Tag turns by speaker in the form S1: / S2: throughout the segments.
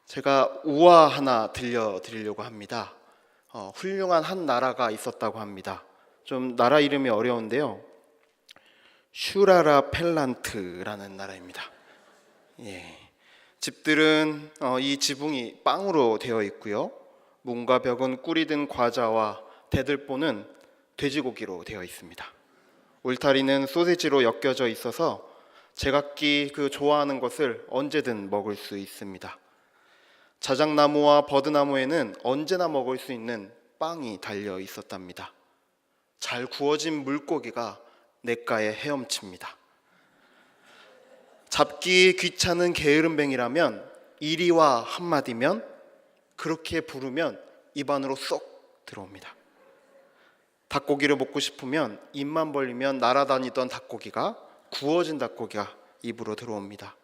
S1: 제가 우화 하나 들려드리려고 합니다. 훌륭한 한 나라가 있었다고 합니다. 좀 나라 이름이 어려운데요. 슈라라 펠란트라는 나라입니다. 예. 집들은 이 지붕이 빵으로 되어 있고요. 문과 벽은 꿀이 든 과자와 대들보는 돼지고기로 되어 있습니다. 울타리는 소세지로 엮여져 있어서 제각기 그 좋아하는 것을 언제든 먹을 수 있습니다. 자작나무와 버드나무에는 언제나 먹을 수 있는 빵이 달려 있었답니다. 잘 구워진 물고기가 냇가에 헤엄칩니다. 잡기 귀찮은 게으름뱅이라면 이리와 한마디면 그렇게 부르면 입 안으로 쏙 들어옵니다. 닭고기를 먹고 싶으면 입만 벌리면 날아다니던 닭고기가 구워진 닭고기가 입으로 들어옵니다.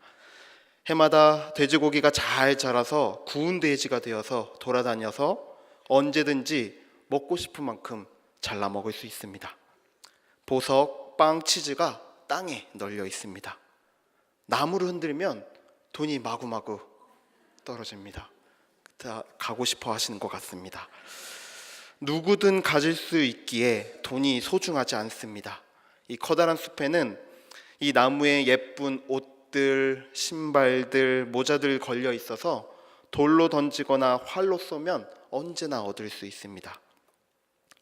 S1: 해마다 돼지고기가 잘 자라서 구운 돼지가 되어서 돌아다녀서 언제든지 먹고 싶은 만큼 잘라 먹을 수 있습니다. 보석, 빵, 치즈가 땅에 널려 있습니다. 나무를 흔들면 돈이 마구마구 떨어집니다. 다 가고 싶어 하시는 것 같습니다. 누구든 가질 수 있기에 돈이 소중하지 않습니다. 이 커다란 숲에는 이 나무에 예쁜 옷들, 신발들, 모자들 걸려 있어서 돌로 던지거나 활로 쏘면 언제나 얻을 수 있습니다.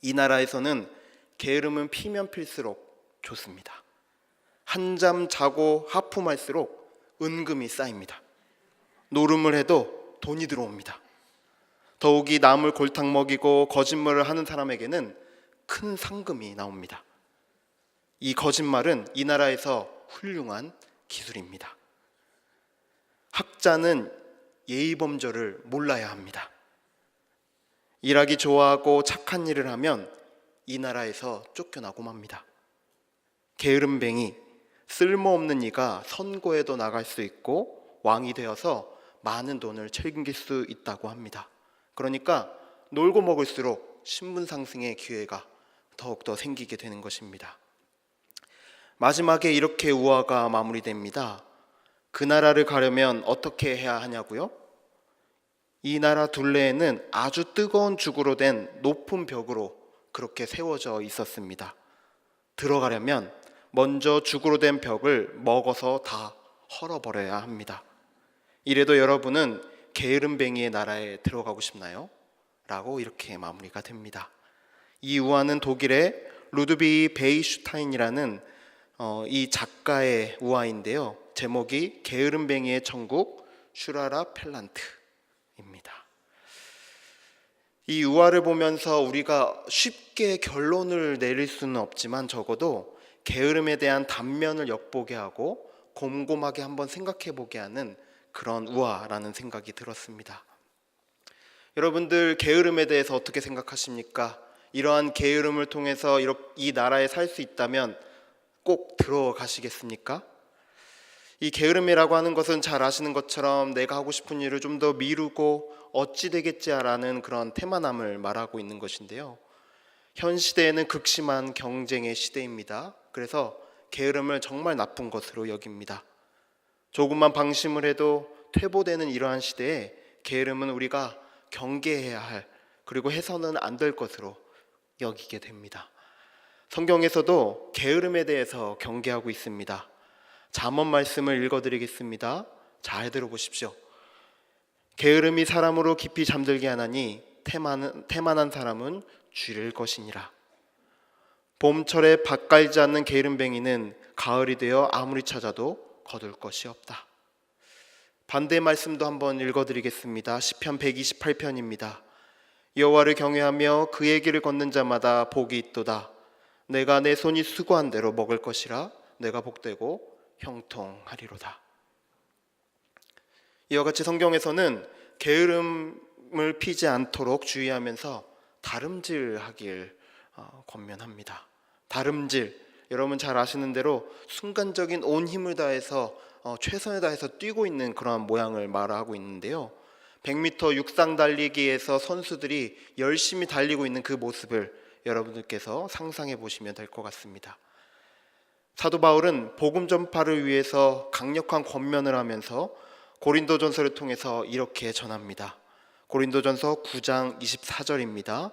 S1: 이 나라에서는 게으름은 피면 필수록 좋습니다. 한잠 자고 하품할수록 은금이 쌓입니다. 노름을 해도 돈이 들어옵니다. 더욱이 남을 골탕 먹이고 거짓말을 하는 사람에게는 큰 상금이 나옵니다. 이 거짓말은 이 나라에서 훌륭한 기술입니다. 학자는 예의범절을 몰라야 합니다. 일하기 좋아하고 착한 일을 하면 이 나라에서 쫓겨나고 맙니다. 게으름뱅이, 쓸모없는 이가 선거에도 나갈 수 있고 왕이 되어서 많은 돈을 챙길 수 있다고 합니다. 그러니까 놀고 먹을수록 신분 상승의 기회가 더욱더 생기게 되는 것입니다. 마지막에 이렇게 우화가 마무리됩니다. 그 나라를 가려면 어떻게 해야 하냐고요? 이 나라 둘레에는 아주 뜨거운 죽으로 된 높은 벽으로 그렇게 세워져 있었습니다. 들어가려면 먼저 죽으로 된 벽을 먹어서 다 헐어버려야 합니다. 이래도 여러분은 게으름뱅이의 나라에 들어가고 싶나요? 라고 이렇게 마무리가 됩니다. 이 우화는 독일의 루드비 베이슈타인이라는 이 작가의 우화인데요. 제목이 게으름뱅이의 천국 슈라라 펠란트입니다. 이 우화를 보면서 우리가 쉽게 결론을 내릴 수는 없지만 적어도 게으름에 대한 단면을 엿보게 하고 곰곰하게 한번 생각해 보게 하는 그런 우화라는 생각이 들었습니다. 여러분들 게으름에 대해서 어떻게 생각하십니까? 이러한 게으름을 통해서 이 나라에 살 수 있다면 꼭 들어가시겠습니까? 이 게으름이라고 하는 것은 잘 아시는 것처럼 내가 하고 싶은 일을 좀 더 미루고 어찌 되겠지라는 그런 태만함을 말하고 있는 것인데요. 현 시대에는 극심한 경쟁의 시대입니다. 그래서 게으름을 정말 나쁜 것으로 여깁니다. 조금만 방심을 해도 퇴보되는 이러한 시대에 게으름은 우리가 경계해야 할, 그리고 해서는 안 될 것으로 여기게 됩니다. 성경에서도 게으름에 대해서 경계하고 있습니다. 잠언 말씀을 읽어드리겠습니다. 잘 들어보십시오. 게으름이 사람으로 깊이 잠들게 하나니 태만한 사람은 쥐를 것이니라. 봄철에 밭 갈지 않는 게으름뱅이는 가을이 되어 아무리 찾아도 거둘 것이 없다. 반대 말씀도 한번 읽어드리겠습니다. 시편 128편입니다. 여호와를 경외하며 그의 길을 걷는 자마다 복이 있도다. 내가 내 손이 수고한 대로 먹을 것이라. 내가 복되고 형통하리로다. 이와 같이 성경에서는 게으름을 피지 않도록 주의하면서 다름질하길 권면합니다. 다름질, 여러분 잘 아시는 대로 순간적인 온 힘을 다해서 최선을 다해서 뛰고 있는 그러한 모양을 말하고 있는데요. 100m 육상 달리기에서 선수들이 열심히 달리고 있는 그 모습을 여러분들께서 상상해 보시면 될 것 같습니다. 사도 바울은 복음 전파를 위해서 강력한 권면을 하면서 고린도전서를 통해서 이렇게 전합니다. 고린도전서 9장 24절입니다.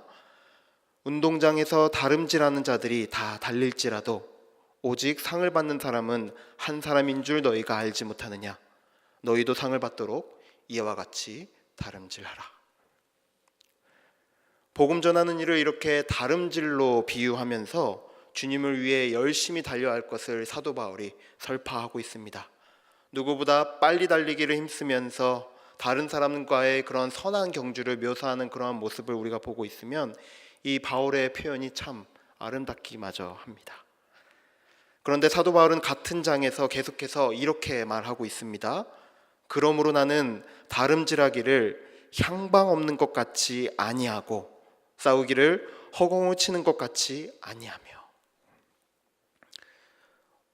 S1: 운동장에서 다름질하는 자들이 다 달릴지라도 오직 상을 받는 사람은 한 사람인 줄 너희가 알지 못하느냐. 너희도 상을 받도록 이와 같이 다름질하라. 복음 전하는 일을 이렇게 다름질로 비유하면서 주님을 위해 열심히 달려야 할 것을 사도 바울이 설파하고 있습니다. 누구보다 빨리 달리기를 힘쓰면서 다른 사람과의 그런 선한 경주를 묘사하는 그러한 모습을 우리가 보고 있으면 이 바울의 표현이 참 아름답기마저 합니다. 그런데 사도 바울은 같은 장에서 계속해서 이렇게 말하고 있습니다. 그러므로 나는 다름질하기를 향방 없는 것 같이 아니하고 싸우기를 허공을 치는 것 같이 아니하며.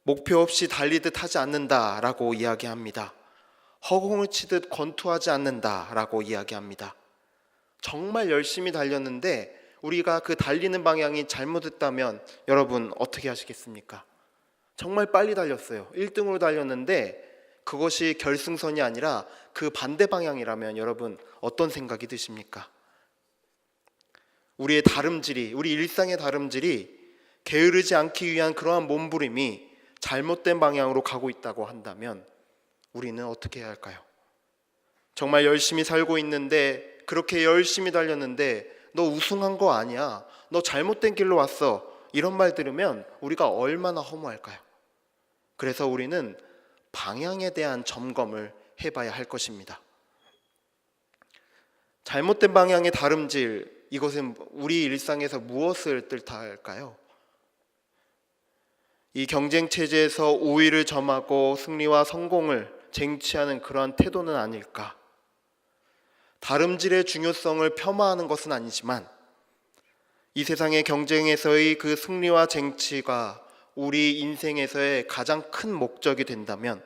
S1: 목표 없이 달리듯 하지 않는다라고 이야기합니다. 허공을 치듯 권투하지 않는다라고 이야기합니다. 정말 열심히 달렸는데 우리가 그 달리는 방향이 잘못했다면 여러분 어떻게 하시겠습니까? 정말 빨리 달렸어요. 1등으로 달렸는데 그것이 결승선이 아니라 그 반대 방향이라면 여러분 어떤 생각이 드십니까? 우리의 다름질이, 우리 일상의 다름질이 게으르지 않기 위한 그러한 몸부림이 잘못된 방향으로 가고 있다고 한다면 우리는 어떻게 해야 할까요? 정말 열심히 살고 있는데, 그렇게 열심히 달렸는데 너 우승한 거 아니야, 너 잘못된 길로 왔어, 이런 말 들으면 우리가 얼마나 허무할까요? 그래서 우리는 방향에 대한 점검을 해봐야 할 것입니다. 잘못된 방향의 다름질, 이것은 우리 일상에서 무엇을 뜻할까요? 이 경쟁 체제에서 우위를 점하고 승리와 성공을 쟁취하는 그러한 태도는 아닐까? 다름질의 중요성을 폄하하는 것은 아니지만 이 세상의 경쟁에서의 그 승리와 쟁취가 우리 인생에서의 가장 큰 목적이 된다면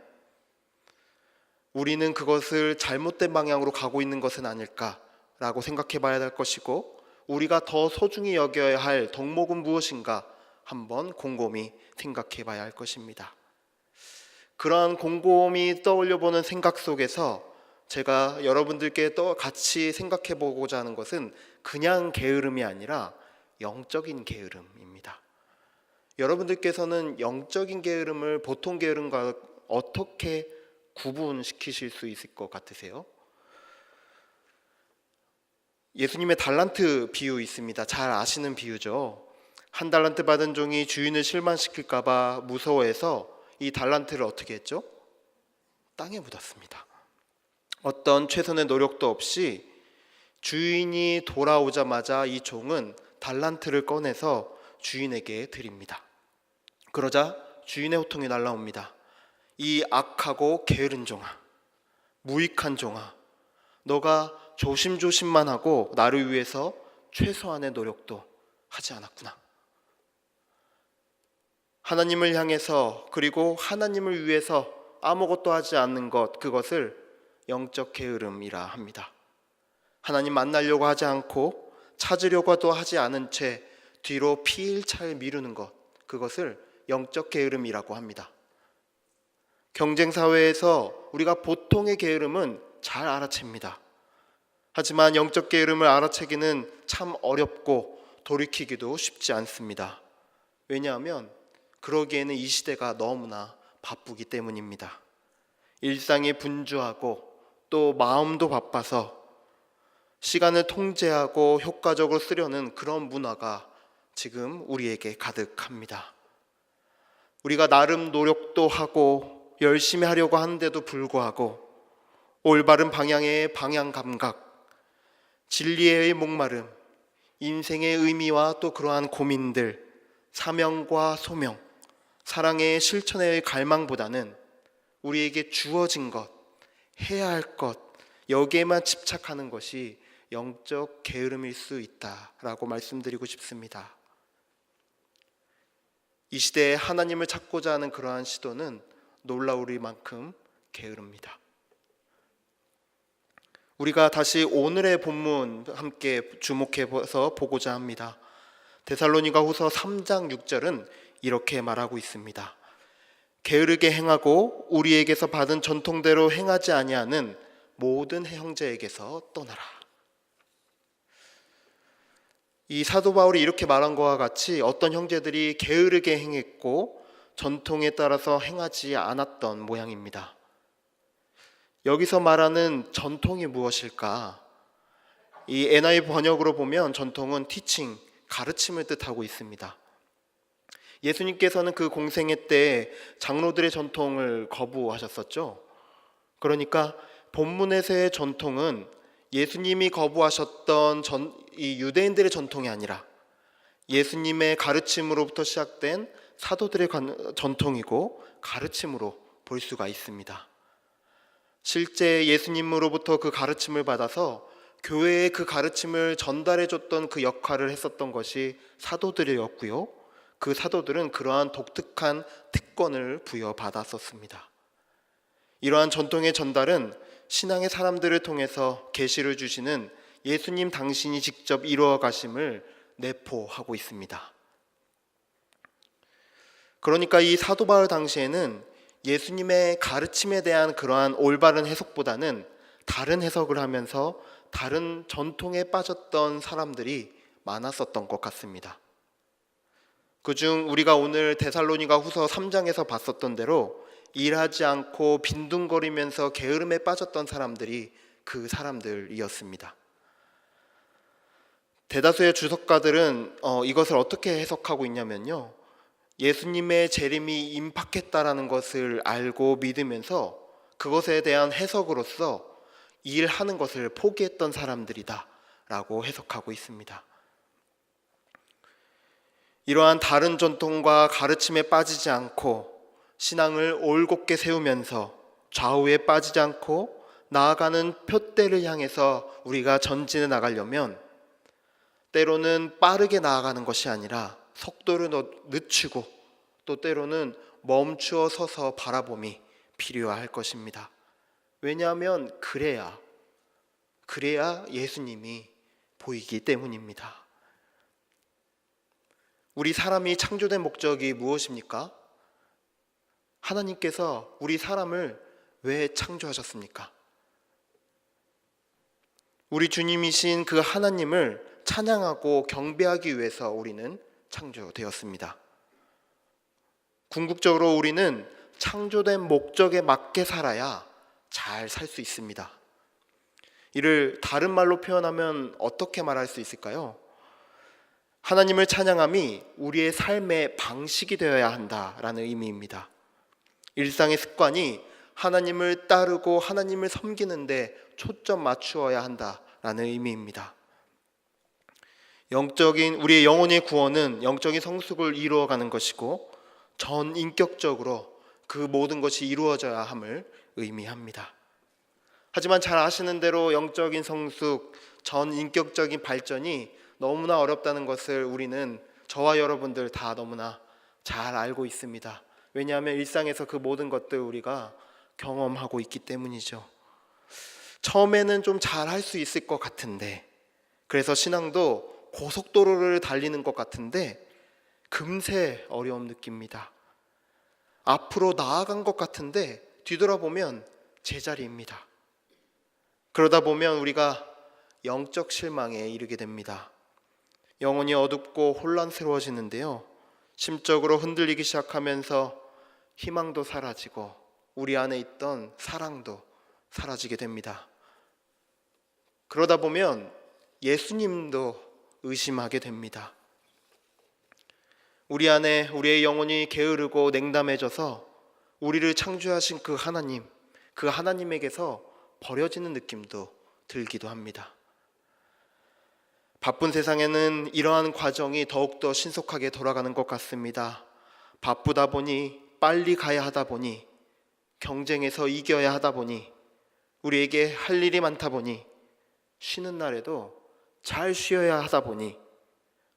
S1: 우리는 그것을 잘못된 방향으로 가고 있는 것은 아닐까라고 생각해 봐야 할 것이고, 우리가 더 소중히 여겨야 할 덕목은 무엇인가 한번 곰곰이 생각해 봐야 할 것입니다. 그러한 곰곰이 떠올려 보는 생각 속에서 제가 여러분들께 또 같이 생각해 보고자 하는 것은 그냥 게으름이 아니라 영적인 게으름입니다. 여러분들께서는 영적인 게으름을 보통 게으름과 어떻게 구분시키실 수 있을 것 같으세요? 예수님의 달란트 비유 있습니다. 잘 아시는 비유죠. 한 달란트 받은 종이 주인을 실망시킬까 봐 무서워해서 이 달란트를 어떻게 했죠? 땅에 묻었습니다. 어떤 최선의 노력도 없이 주인이 돌아오자마자 이 종은 달란트를 꺼내서 주인에게 드립니다. 그러자 주인의 호통이 날라옵니다. 이 악하고 게으른 종아, 무익한 종아, 너가 조심조심만 하고 나를 위해서 최소한의 노력도 하지 않았구나. 하나님을 향해서, 그리고 하나님을 위해서 아무것도 하지 않는 것, 그것을 영적 게으름이라 합니다. 하나님 만나려고 하지 않고 찾으려고도 하지 않은 채 뒤로 피일차일 미루는 것, 그것을 영적 게으름이라고 합니다. 경쟁사회에서 우리가 보통의 게으름은 잘 알아챕니다. 하지만 영적 게으름을 알아채기는 참 어렵고 돌이키기도 쉽지 않습니다. 왜냐하면 그러기에는 이 시대가 너무나 바쁘기 때문입니다. 일상이 분주하고 또 마음도 바빠서 시간을 통제하고 효과적으로 쓰려는 그런 문화가 지금 우리에게 가득합니다. 우리가 나름 노력도 하고 열심히 하려고 하는데도 불구하고 올바른 방향의 방향 감각, 진리의 목마름, 인생의 의미와 또 그러한 고민들, 사명과 소명, 사랑의 실천의 갈망보다는 우리에게 주어진 것, 해야 할 것, 여기에만 집착하는 것이 영적 게으름일 수 있다라고 말씀드리고 싶습니다. 이 시대에 하나님을 찾고자 하는 그러한 시도는 놀라우리만큼 게으릅니다. 우리가 다시 오늘의 본문 함께 주목해서 보고자 합니다. 데살로니가 후서 3장 6절은 이렇게 말하고 있습니다. 게으르게 행하고 우리에게서 받은 전통대로 행하지 아니하는 모든 형제에게서 떠나라. 이 사도 바울이 이렇게 말한 것과 같이 어떤 형제들이 게으르게 행했고 전통에 따라서 행하지 않았던 모양입니다. 여기서 말하는 전통이 무엇일까? 이 NIV 번역으로 보면 전통은 teaching, 가르침을 뜻하고 있습니다. 예수님께서는 그 공생애 때 장로들의 전통을 거부하셨었죠. 그러니까 본문에서의 전통은 예수님이 거부하셨던 이 유대인들의 전통이 아니라 예수님의 가르침으로부터 시작된 사도들의 전통이고 가르침으로 볼 수가 있습니다. 실제 예수님으로부터 그 가르침을 받아서 교회에 그 가르침을 전달해줬던 그 역할을 했었던 것이 사도들이었고요. 그 사도들은 그러한 독특한 특권을 부여받았었습니다. 이러한 전통의 전달은 신앙의 사람들을 통해서 계시를 주시는 예수님 당신이 직접 이루어 가심을 내포하고 있습니다. 그러니까 이 사도 바울 당시에는 예수님의 가르침에 대한 그러한 올바른 해석보다는 다른 해석을 하면서 다른 전통에 빠졌던 사람들이 많았었던 것 같습니다. 그중 우리가 오늘 데살로니가 후서 3장에서 봤었던 대로 일하지 않고 빈둥거리면서 게으름에 빠졌던 사람들이 그 사람들이었습니다. 대다수의 주석가들은 이것을 어떻게 해석하고 있냐면요, 예수님의 재림이 임박했다라는 것을 알고 믿으면서 그것에 대한 해석으로서 일하는 것을 포기했던 사람들이다 라고 해석하고 있습니다. 이러한 다른 전통과 가르침에 빠지지 않고 신앙을 올곧게 세우면서 좌우에 빠지지 않고 나아가는 표대를 향해서 우리가 전진해 나가려면 때로는 빠르게 나아가는 것이 아니라 속도를 늦추고 또 때로는 멈추어 서서 바라봄이 필요할 것입니다. 왜냐하면 그래야 예수님이 보이기 때문입니다. 우리 사람이 창조된 목적이 무엇입니까? 하나님께서 우리 사람을 왜 창조하셨습니까? 우리 주님이신 그 하나님을 찬양하고 경배하기 위해서 우리는 창조되었습니다. 궁극적으로 우리는 창조된 목적에 맞게 살아야 잘 살 수 있습니다. 이를 다른 말로 표현하면 어떻게 말할 수 있을까요? 하나님을 찬양함이 우리의 삶의 방식이 되어야 한다라는 의미입니다. 일상의 습관이 하나님을 따르고 하나님을 섬기는데 초점 맞추어야 한다라는 의미입니다. 우리의 영혼의 구원은 영적인 성숙을 이루어가는 것이고 전인격적으로 그 모든 것이 이루어져야 함을 의미합니다. 하지만 잘 아시는 대로 영적인 성숙, 전인격적인 발전이 너무나 어렵다는 것을 저와 여러분들 다 너무나 잘 알고 있습니다. 왜냐하면 일상에서 그 모든 것들 우리가 경험하고 있기 때문이죠. 처음에는 좀 잘 할 수 있을 것 같은데, 그래서 신앙도 고속도로를 달리는 것 같은데 금세 어려움 느낍니다. 앞으로 나아간 것 같은데 뒤돌아보면 제자리입니다. 그러다 보면 우리가 영적 실망에 이르게 됩니다. 영혼이 어둡고 혼란스러워지는데요, 심적으로 흔들리기 시작하면서 희망도 사라지고 우리 안에 있던 사랑도 사라지게 됩니다. 그러다 보면 예수님도 의심하게 됩니다. 우리 안에 우리의 영혼이 게으르고 냉담해져서 우리를 창조하신 그 하나님에게서 버려지는 느낌도 들기도 합니다. 바쁜 세상에는 이러한 과정이 더욱더 신속하게 돌아가는 것 같습니다. 바쁘다 보니, 빨리 가야 하다 보니, 경쟁에서 이겨야 하다 보니, 우리에게 할 일이 많다 보니, 쉬는 날에도 잘 쉬어야 하다 보니,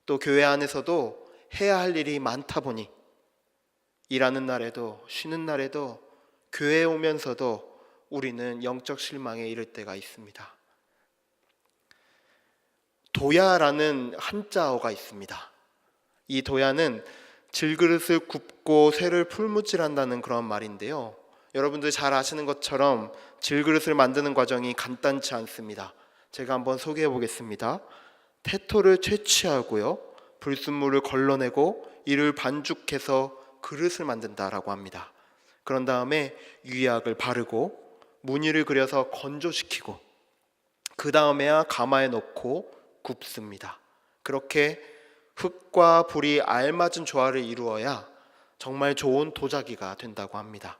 S1: 또 교회 안에서도 해야 할 일이 많다 보니, 일하는 날에도 쉬는 날에도 교회에 오면서도 우리는 영적 실망에 이를 때가 있습니다. 도야라는 한자어가 있습니다. 이 도야는 질그릇을 굽고 새를 풀무질한다는 그런 말인데요. 여러분들 잘 아시는 것처럼 질그릇을 만드는 과정이 간단치 않습니다. 제가 한번 소개해 보겠습니다. 태토를 채취하고요, 불순물을 걸러내고 이를 반죽해서 그릇을 만든다라고 합니다. 그런 다음에 유약을 바르고 무늬를 그려서 건조시키고 그 다음에야 가마에 넣고 굽습니다. 그렇게 흙과 불이 알맞은 조화를 이루어야 정말 좋은 도자기가 된다고 합니다.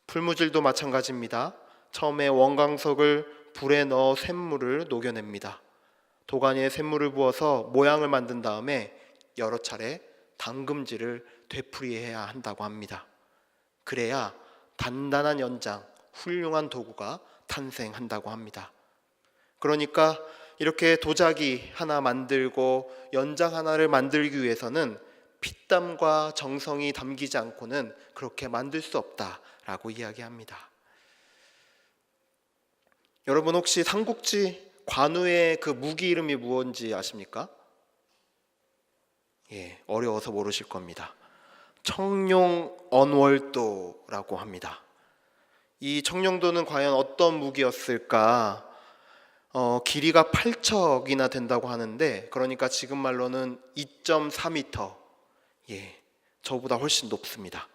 S1: 풀무질도 마찬가지입니다. 처음에 원광석을 불에 넣어 샘물을 녹여냅니다. 도가니에 샘물을 부어서 모양을 만든 다음에 여러 차례 담금질을 되풀이해야 한다고 합니다. 그래야 단단한 연장, 훌륭한 도구가 탄생한다고 합니다. 그러니까 이렇게 도자기 하나 만들고 연장 하나를 만들기 위해서는 피땀과 정성이 담기지 않고는 그렇게 만들 수 없다라고 이야기합니다. 여러분 혹시 삼국지 관우의 그 무기 이름이 무엇인지 아십니까? 어려워서 모르실 겁니다. 청룡언월도라고 합니다. 이 청룡도는 과연 어떤 무기였을까? 길이가 8척이나 된다고 하는데, 그러니까 지금 말로는 2.4m, 저보다 훨씬 높습니다.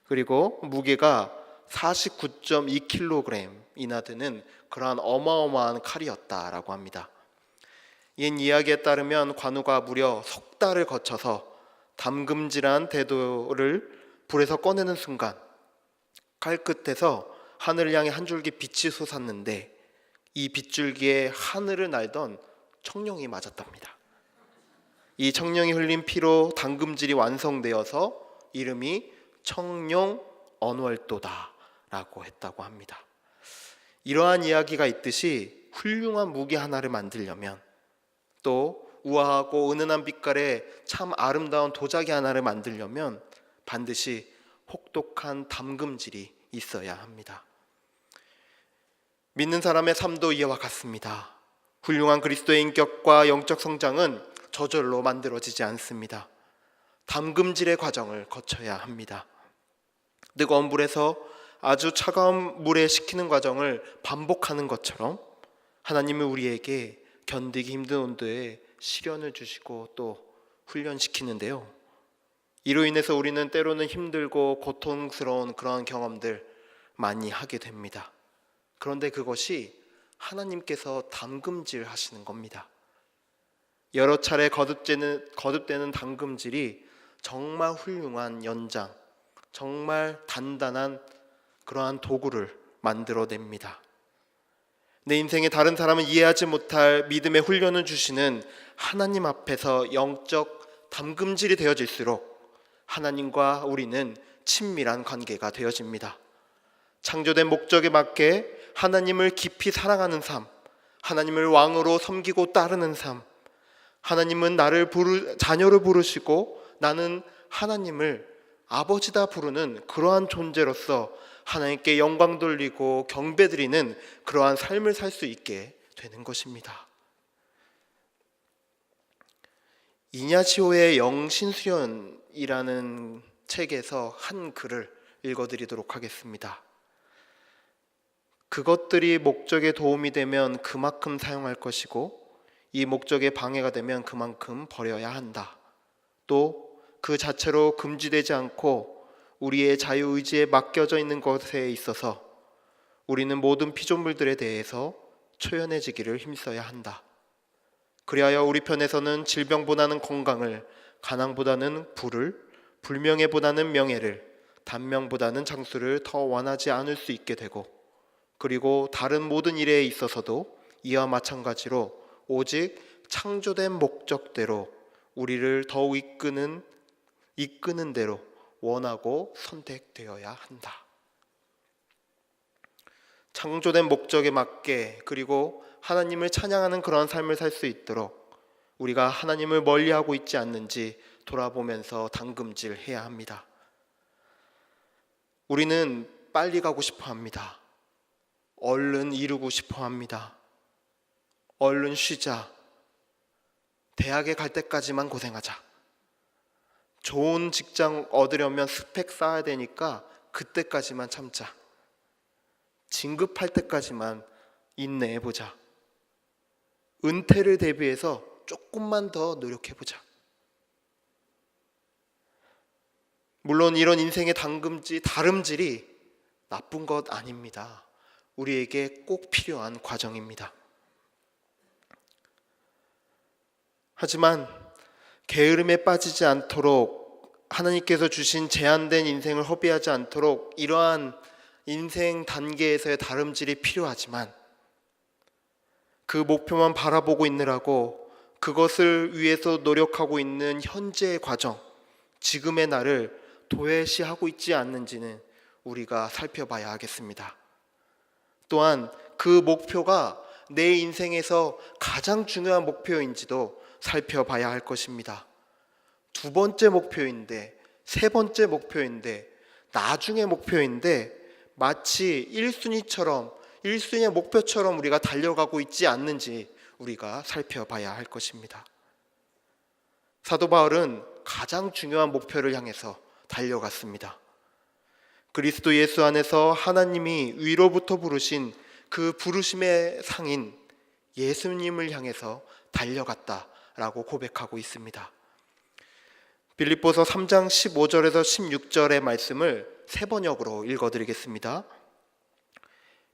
S1: 그리고 무게가 49.2kg이나 되는 그러한 어마어마한 칼이었다라고 합니다. 옛 이야기에 따르면 관우가 무려 석 달을 거쳐서 담금질한 대도를 불에서 꺼내는 순간 칼 끝에서 하늘을 향해 한 줄기 빛이 솟았는데 이 빗줄기에 하늘을 날던 청룡이 맞았답니다. 이 청룡이 흘린 피로 담금질이 완성되어서 이름이 청룡언월도다라고 했다고 합니다. 이러한 이야기가 있듯이 훌륭한 무기 하나를 만들려면, 또 우아하고 은은한 빛깔의 참 아름다운 도자기 하나를 만들려면 반드시 혹독한 담금질이 있어야 합니다. 믿는 사람의 삶도 이와 같습니다. 훌륭한 그리스도의 인격과 영적 성장은 저절로 만들어지지 않습니다. 담금질의 과정을 거쳐야 합니다. 뜨거운 불에서 아주 차가운 물에 식히는 과정을 반복하는 것처럼 하나님은 우리에게 견디기 힘든 온도에 시련을 주시고 또 훈련시키는데요, 이로 인해서 우리는 때로는 힘들고 고통스러운 그러한 경험들 많이 하게 됩니다. 그런데 그것이 하나님께서 담금질 하시는 겁니다. 여러 차례 거듭되는 담금질이 정말 훌륭한 연장, 정말 단단한 그러한 도구를 만들어냅니다. 내 인생에 다른 사람은 이해하지 못할 믿음의 훈련을 주시는 하나님 앞에서 영적 담금질이 되어질수록 하나님과 우리는 친밀한 관계가 되어집니다. 창조된 목적에 맞게 하나님을 깊이 사랑하는 삶, 하나님을 왕으로 섬기고 따르는 삶, 하나님은 나를 자녀로 부르시고 나는 하나님을 아버지다 부르는 그러한 존재로서 하나님께 영광 돌리고 경배드리는 그러한 삶을 살 수 있게 되는 것입니다. 이냐시오의 영신수련이라는 책에서 한 글을 읽어드리도록 하겠습니다. 그것들이 목적에 도움이 되면 그만큼 사용할 것이고 이 목적에 방해가 되면 그만큼 버려야 한다. 또 그 자체로 금지되지 않고 우리의 자유의지에 맡겨져 있는 것에 있어서 우리는 모든 피조물들에 대해서 초연해지기를 힘써야 한다. 그리하여 우리 편에서는 질병보다는 건강을, 가난보다는 부를, 불명예보다는 명예를, 단명보다는 장수를 더 원하지 않을 수 있게 되고, 그리고 다른 모든 일에 있어서도 이와 마찬가지로 오직 창조된 목적대로 우리를 더욱 이끄는 대로 원하고 선택되어야 한다. 창조된 목적에 맞게, 그리고 하나님을 찬양하는 그런 삶을 살 수 있도록 우리가 하나님을 멀리하고 있지 않는지 돌아보면서 담금질해야 합니다. 우리는 빨리 가고 싶어 합니다. 얼른 이루고 싶어 합니다. 얼른 쉬자. 대학에 갈 때까지만 고생하자. 좋은 직장 얻으려면 스펙 쌓아야 되니까 그때까지만 참자. 진급할 때까지만 인내해보자. 은퇴를 대비해서 조금만 더 노력해보자. 물론 이런 인생의 다름질이 나쁜 것 아닙니다. 우리에게 꼭 필요한 과정입니다. 하지만 게으름에 빠지지 않도록, 하나님께서 주신 제한된 인생을 허비하지 않도록 이러한 인생 단계에서의 다름질이 필요하지만, 그 목표만 바라보고 있느라고 그것을 위해서 노력하고 있는 현재의 과정, 지금의 나를 도외시하고 있지 않는지는 우리가 살펴봐야 하겠습니다. 또한 그 목표가 내 인생에서 가장 중요한 목표인지도 살펴봐야 할 것입니다. 두 번째 목표인데, 세 번째 목표인데, 나중의 목표인데 마치 1순위의 목표처럼 우리가 달려가고 있지 않는지 우리가 살펴봐야 할 것입니다. 사도 바울은 가장 중요한 목표를 향해서 달려갔습니다. 그리스도 예수 안에서 하나님이 위로부터 부르신 그 부르심의 상인 예수님을 향해서 달려갔다라고 고백하고 있습니다. 빌립보서 3장 15절에서 16절의 말씀을 세 번역으로 읽어드리겠습니다.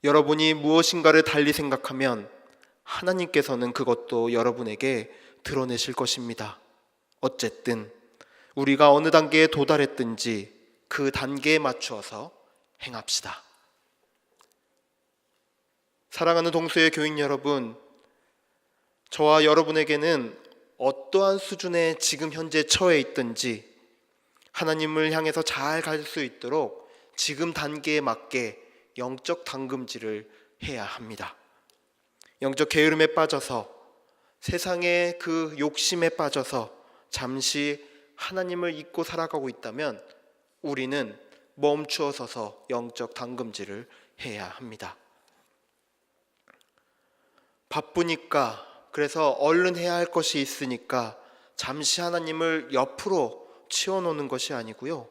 S1: 여러분이 무엇인가를 달리 생각하면 하나님께서는 그것도 여러분에게 드러내실 것입니다. 어쨌든 우리가 어느 단계에 도달했든지 그 단계에 맞추어서 행합시다. 사랑하는 동수의 교인 여러분, 저와 여러분에게는 어떠한 수준에 지금 현재 처해 있든지 하나님을 향해서 잘 갈 수 있도록 지금 단계에 맞게 영적 담금질을 해야 합니다. 영적 게으름에 빠져서, 세상의 그 욕심에 빠져서 잠시 하나님을 잊고 살아가고 있다면 우리는 멈추어 서서 영적 담금질을 해야 합니다. 바쁘니까, 그래서 얼른 해야 할 것이 있으니까 잠시 하나님을 옆으로 치워놓는 것이 아니고요,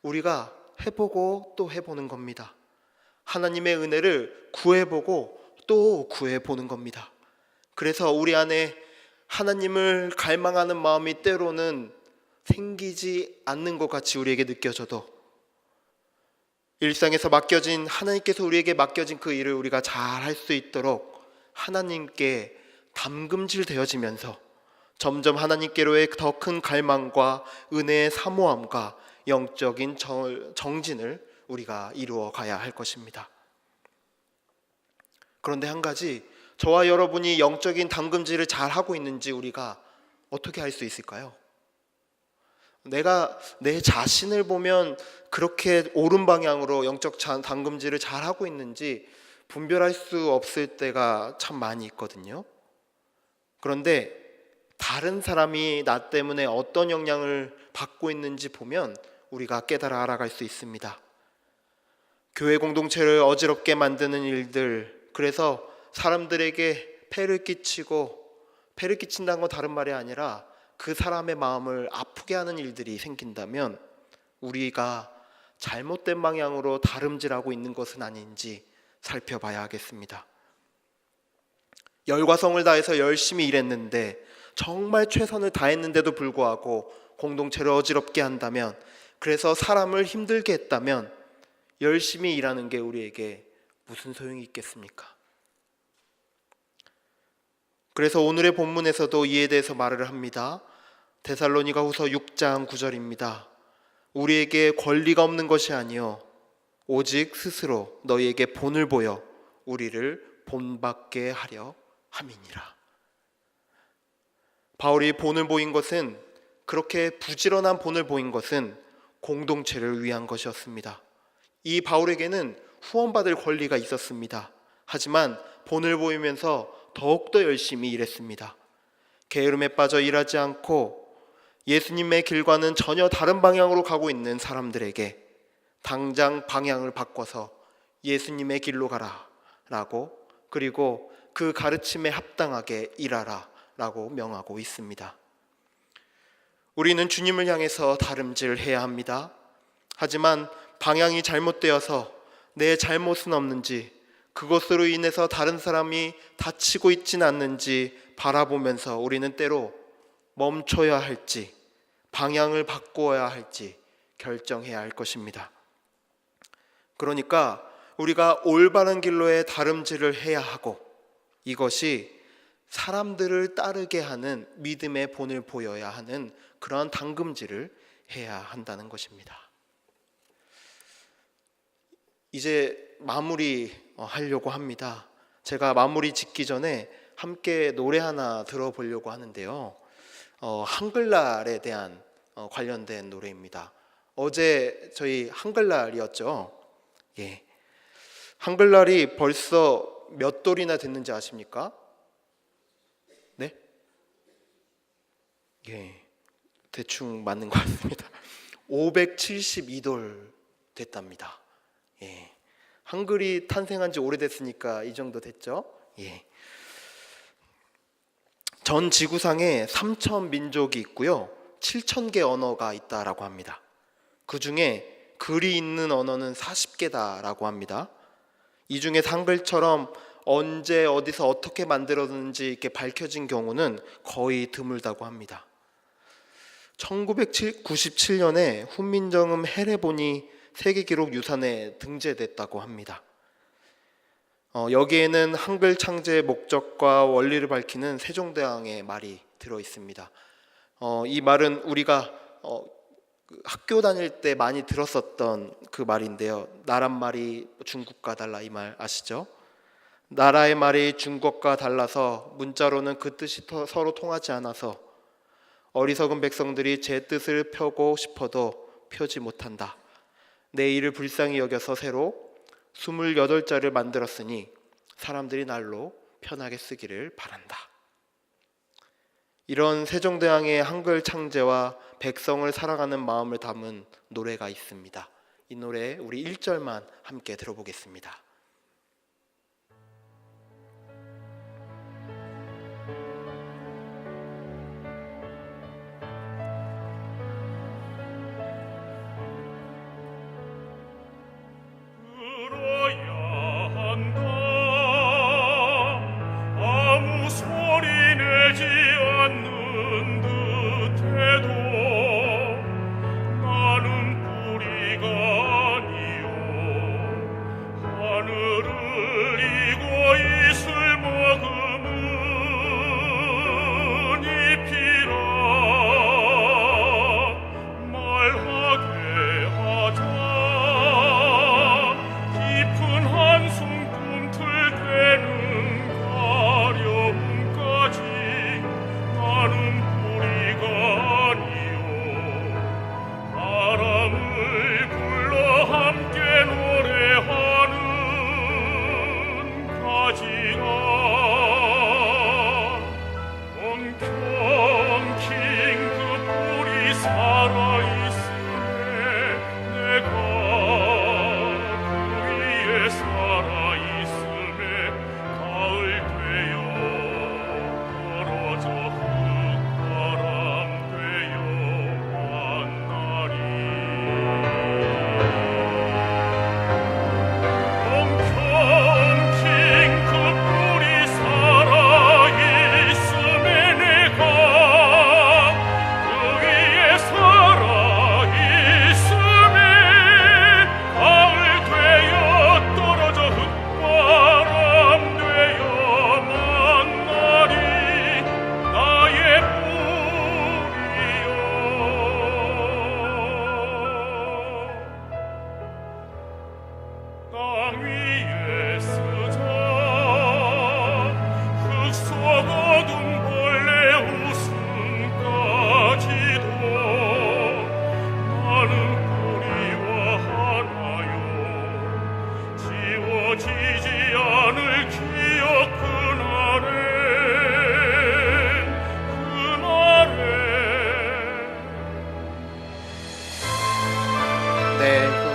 S1: 우리가 해보고 또 해보는 겁니다. 하나님의 은혜를 구해보고 또 구해보는 겁니다. 그래서 우리 안에 하나님을 갈망하는 마음이 때로는 생기지 않는 것 같이 우리에게 느껴져도, 일상에서 하나님께서 우리에게 맡겨진 그 일을 우리가 잘 할 수 있도록 하나님께 담금질 되어지면서 점점 하나님께로의 더 큰 갈망과 은혜의 사모함과 영적인 정진을 우리가 이루어 가야 할 것입니다. 그런데 한 가지, 저와 여러분이 영적인 담금질을 잘 하고 있는지 우리가 어떻게 알 수 있을까요? 내가 내 자신을 보면 그렇게 옳은 방향으로 영적 담금질을 잘 하고 있는지 분별할 수 없을 때가 참 많이 있거든요. 그런데 다른 사람이 나 때문에 어떤 영향을 받고 있는지 보면 우리가 깨달아 알아갈 수 있습니다. 교회 공동체를 어지럽게 만드는 일들, 그래서 사람들에게 폐를 끼친다는 건 다른 말이 아니라 그 사람의 마음을 아프게 하는 일들이 생긴다면 우리가 잘못된 방향으로 다름질하고 있는 것은 아닌지 살펴봐야 하겠습니다. 열과 성을 다해서 열심히 일했는데, 정말 최선을 다했는데도 불구하고 공동체를 어지럽게 한다면, 그래서 사람을 힘들게 했다면 열심히 일하는 게 우리에게 무슨 소용이 있겠습니까? 그래서 오늘의 본문에서도 이에 대해서 말을 합니다. 데살로니가후서 6장 9절입니다. 우리에게 권리가 없는 것이 아니요 오직 스스로 너희에게 본을 보여 우리를 본받게 하려 함이니라. 바울이 본을 보인 것은, 그렇게 부지런한 본을 보인 것은 공동체를 위한 것이었습니다. 이 바울에게는 후원받을 권리가 있었습니다. 하지만 본을 보이면서 더욱더 열심히 일했습니다. 게으름에 빠져 일하지 않고 예수님의 길과는 전혀 다른 방향으로 가고 있는 사람들에게 당장 방향을 바꿔서 예수님의 길로 가라 라고, 그리고 그 가르침에 합당하게 일하라 라고 명하고 있습니다. 우리는 주님을 향해서 다름질해야 합니다. 하지만 방향이 잘못되어서 내 잘못은 없는지, 그것으로 인해서 다른 사람이 다치고 있지는 않는지 바라보면서 우리는 때로 멈춰야 할지 방향을 바꾸어야 할지 결정해야 할 것입니다. 그러니까 우리가 올바른 길로의 다름질을 해야 하고, 이것이 사람들을 따르게 하는 믿음의 본을 보여야 하는 그러한 당금질을 해야 한다는 것입니다. 이제 마무리 하려고 합니다. 제가 마무리 짓기 전에 함께 노래 하나 들어보려고 하는데요. 한글날에 대한 관련된 노래입니다. 어제 저희 한글날이었죠. 예. 한글날이 벌써 몇 돌이나 됐는지 아십니까? 네? 예. 대충 맞는 것 같습니다. 572돌 됐답니다. 예. 한글이 탄생한 지 오래됐으니까 이 정도 됐죠? 예. 전 지구상에 3천 민족이 있고요. 7,000개 언어가 있다라고 합니다. 그 중에 글이 있는 언어는 40개다라고 합니다. 이 중에 한글처럼 언제 어디서 어떻게 만들었는지 이렇게 밝혀진 경우는 거의 드물다고 합니다. 1997년에 훈민정음 해례본이 세계기록 유산에 등재됐다고 합니다. 여기에는 한글 창제의 목적과 원리를 밝히는 세종대왕의 말이 들어 있습니다. 이 말은 우리가 학교 다닐 때 많이 들었었던 그 말인데요. 나란 말이 중국과 달라, 이 말 아시죠? 나라의 말이 중국과 달라서 문자로는 그 뜻이 서로 통하지 않아서 어리석은 백성들이 제 뜻을 펴고 싶어도 펴지 못한다. 내 일을 불쌍히 여겨서 새로 28자를 만들었으니 사람들이 날로 편하게 쓰기를 바란다. 이런 세종대왕의 한글 창제와 백성을 사랑하는 마음을 담은 노래가 있습니다. 이 노래 우리 1절만 함께 들어보겠습니다.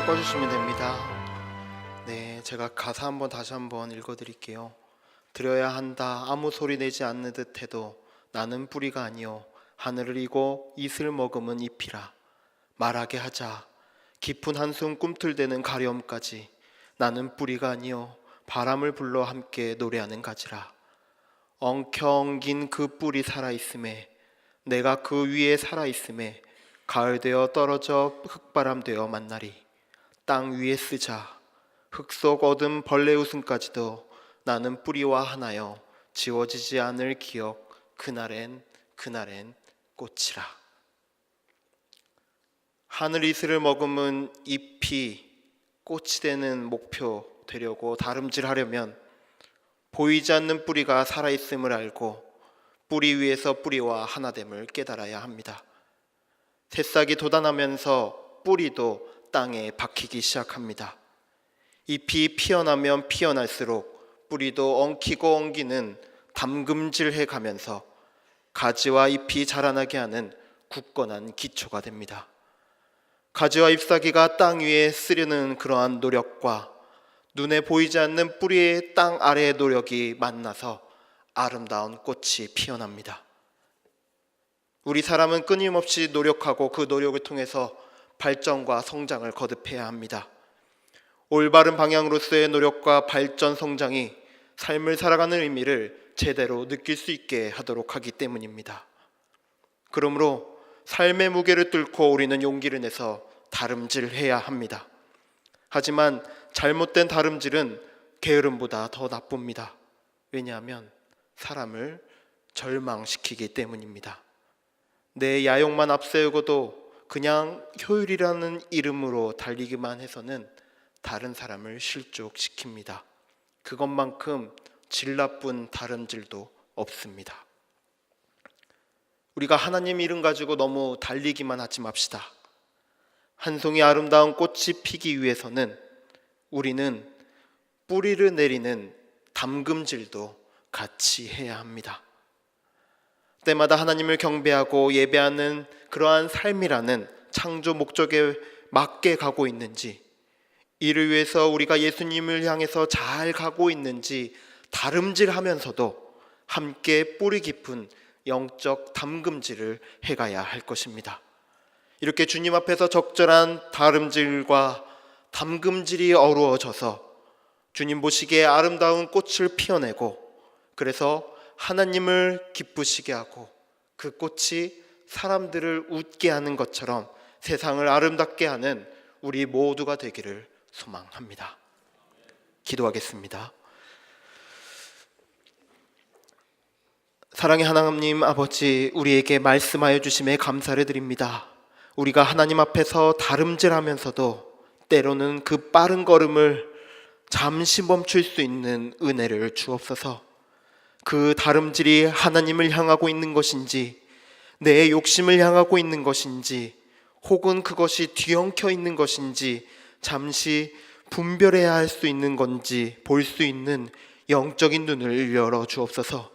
S1: 꺼주시면 됩니다. 네, 제가 가사 다시 한번 읽어드릴게요. 드려야 한다 아무 소리 내지 않는 듯해도 나는 뿌리가 아니요 하늘을 이고 이슬 머금은 잎이라. 말하게 하자. 깊은 한숨 꿈틀대는 가려움까지. 나는 뿌리가 아니요 바람을 불러 함께 노래하는 가지라. 엉켜엉긴 그 뿌리 살아있음에, 내가 그 위에 살아있음에, 가을 되어 떨어져 흙바람 되어 만나리. 땅 위에 쓰자. 흙 속 얻은 벌레 웃음까지도 나는 뿌리와 하나여 지워지지 않을 기억. 그날엔 꽃이라. 하늘 이슬을 머금은 잎이 꽃이 되는 목표 되려고 다름질하려면 보이지 않는 뿌리가 살아있음을 알고 뿌리 위에서 뿌리와 하나됨을 깨달아야 합니다. 새싹이 돋아나면서 뿌리도 땅에 박히기 시작합니다. 잎이 피어나면 피어날수록 뿌리도 엉키고 엉기는 담금질해 가면서 가지와 잎이 자라나게 하는 굳건한 기초가 됩니다. 가지와 잎사귀가 땅 위에 쓰려는 그러한 노력과 눈에 보이지 않는 뿌리의 땅 아래의 노력이 만나서 아름다운 꽃이 피어납니다. 우리 사람은 끊임없이 노력하고 그 노력을 통해서 발전과 성장을 거듭해야 합니다. 올바른 방향으로서의 노력과 발전, 성장이 삶을 살아가는 의미를 제대로 느낄 수 있게 하도록 하기 때문입니다. 그러므로 삶의 무게를 뚫고 우리는 용기를 내서 다름질해야 합니다. 하지만 잘못된 다름질은 게으름보다 더 나쁩니다. 왜냐하면 사람을 절망시키기 때문입니다. 내 야욕만 앞세우고도 그냥 효율이라는 이름으로 달리기만 해서는 다른 사람을 실족시킵니다. 그것만큼 질 나쁜 다름질도 없습니다. 우리가 하나님 이름 가지고 너무 달리기만 하지 맙시다. 한 송이 아름다운 꽃이 피기 위해서는 우리는 뿌리를 내리는 담금질도 같이 해야 합니다. 때마다 하나님을 경배하고 예배하는 그러한 삶이라는 창조 목적에 맞게 가고 있는지, 이를 위해서 우리가 예수님을 향해서 잘 가고 있는지 다름질하면서도 함께 뿌리 깊은 영적 담금질을 해가야 할 것입니다. 이렇게 주님 앞에서 적절한 다름질과 담금질이 어우러져서 주님 보시기에 아름다운 꽃을 피워내고, 그래서 하나님을 기쁘시게 하고 그 꽃이 사람들을 웃게 하는 것처럼 세상을 아름답게 하는 우리 모두가 되기를 소망합니다. 기도하겠습니다. 사랑의 하나님 아버지, 우리에게 말씀하여 주심에 감사를 드립니다. 우리가 하나님 앞에서 다름질하면서도 때로는 그 빠른 걸음을 잠시 멈출 수 있는 은혜를 주옵소서. 그 다름질이 하나님을 향하고 있는 것인지, 내 욕심을 향하고 있는 것인지, 혹은 그것이 뒤엉켜 있는 것인지 잠시 분별해야 할 수 있는 건지 볼 수 있는 영적인 눈을 열어 주옵소서.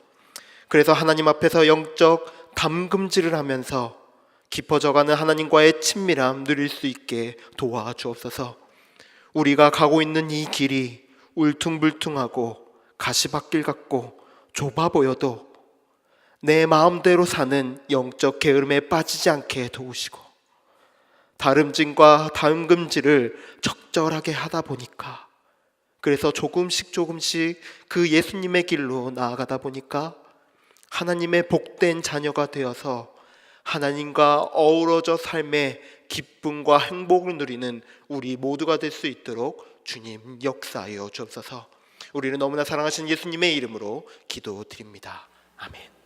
S1: 그래서 하나님 앞에서 영적 담금질을 하면서 깊어져가는 하나님과의 친밀함 누릴 수 있게 도와주옵소서. 우리가 가고 있는 이 길이 울퉁불퉁하고 가시밭길 같고 좁아 보여도 내 마음대로 사는 영적 게으름에 빠지지 않게 도우시고, 다름질과 담금질을 적절하게 하다 보니까, 그래서 조금씩 그 예수님의 길로 나아가다 보니까 하나님의 복된 자녀가 되어서 하나님과 어우러져 삶의 기쁨과 행복을 누리는 우리 모두가 될 수 있도록 주님 역사하여 주옵소서. 우리는 너무나 사랑하신 예수님의 이름으로 기도드립니다. 아멘.